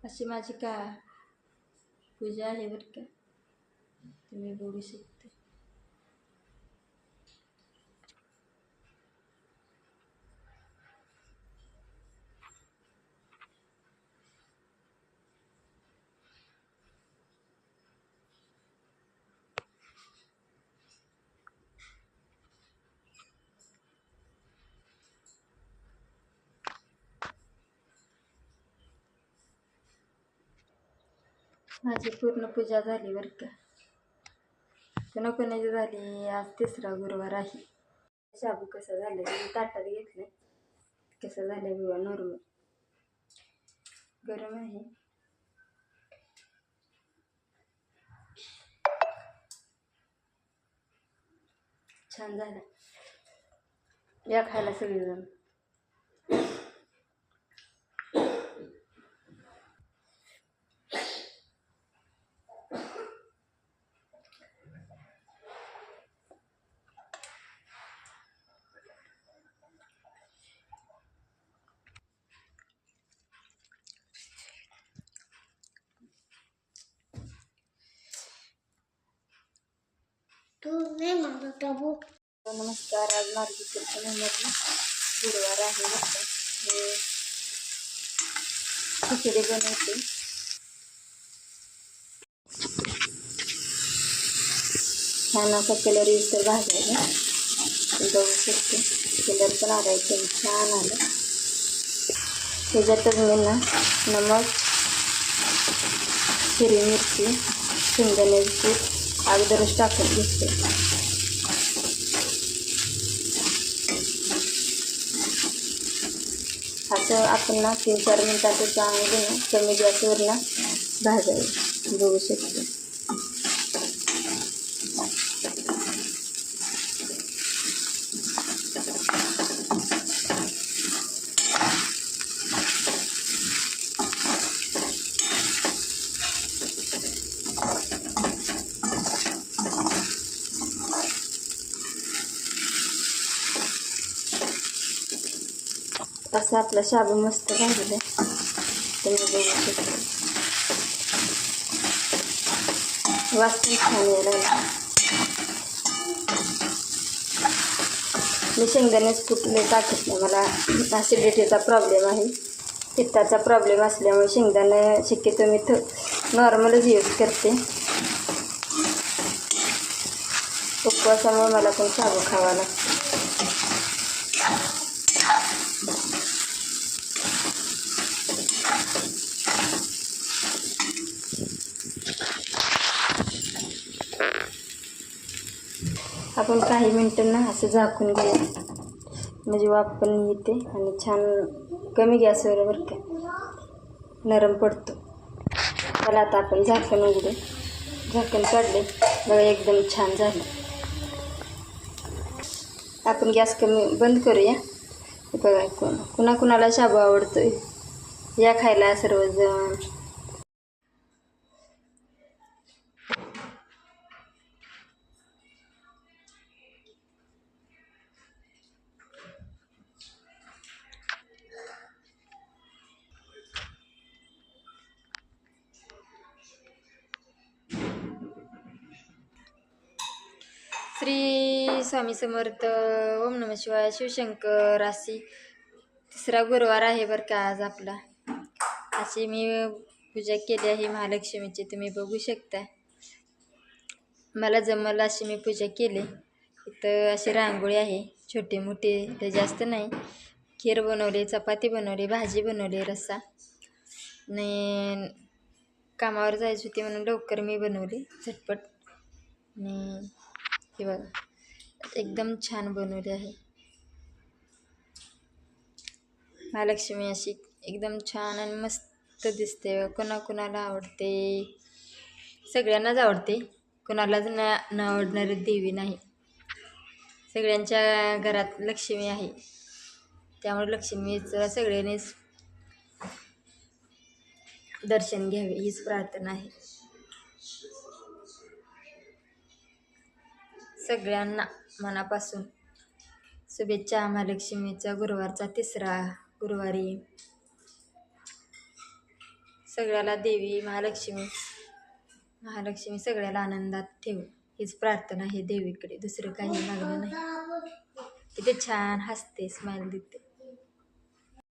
अशी माझी का पूजा आहे बरं का, तुम्ही बघू शकता. माझी पूर्ण पूजा झाली बरं का. कोणाकोणाची झाली. आज तिसरा गुरुवार आहे. शाबू कसा झालं मी ताटात घेतलं. कसं झालं बघा, नॉर्मल गरम आहे. छान झालं. या खायला सगळेजण. नमस्कार. आज मार्गशीर्ष महिन्यातला गुरुवार आहे बरं का. खिचडी बनवते. छान असा कलर येईल तर भाजायला बघू शकते. कलर पण आला एकदम छान आलं. त्याच्यातच मी ना नमक, हिरवी मिरची, शेंगदाण्याची कूट अगोदरच टाकून घेते. असं आपण ना 3-4 मिनिटाचं चांगलं ना कमी गॅसवर ना भाजायचं बघू शकते. असं आपला शाबू मस्त भाजलं तुम्ही बघू शकता. वास छान यायला. मी शेंगदाणेच कुठले टाकत नाही. मला ॲसिडिटीचा प्रॉब्लेम आहे, पित्ताचा प्रॉब्लेम असल्यामुळे शेंगदाणे शक्यतो मी नॉर्मलच यूज करते. उपवासामुळे मला पण शाबू खावा लागतो. आपण काही मिनटं ना असं झाकून घ्यायचं म्हणजे वाफ पण येते आणि छान कमी गॅसवर बरं का नरम पडतो. मला आता आपण झाकण उघडू. झाकण काढले बघा, एकदम छान झालं. आपण गॅस कमी बंद करूया. बघा कुणाकुणाला शाबू आवडतोय, या खायला सर्वजण. श्री स्वामी समर्थ. ओम नमः शिवाय. शिवशंकर. अशी तिसरा गुरुवार आहे बरं का आज आपला. अशी मी पूजा केली आहे महालक्ष्मीची, तुम्ही बघू शकता. मला जमलं अशी मी पूजा केली. इथं अशी रांगोळी आहे छोटी मोठी, ते जास्त नाही. खीर बनवली, चपाती बनवली, भाजी बनवली, रस्सा. आणि कामावर जायची होती म्हणून लवकर मी बनवली झटपट. आणि हे बघा एकदम छान बनवली आहे महालक्ष्मी. अशी एकदम छान आणि मस्त दिसते. कोणाकोणाला आवडते, सगळ्यांनाच आवडते. कोणालाच न आवडणारी देवी नाही. सगळ्यांच्या घरात लक्ष्मी आहे, त्यामुळे लक्ष्मीचं सगळ्यांनीच दर्शन घ्यावे हीच प्रार्थना आहे. सगळ्यांना मनापासून शुभेच्छा. महालक्ष्मीचा गुरुवारचा तिसरा गुरुवारी सगळ्याला देवी महालक्ष्मी सगळ्याला आनंदात ठेव हीच प्रार्थना आहे देवीकडे, दुसरं काही मागणं नाही. किती छान हसते, स्माईल देते.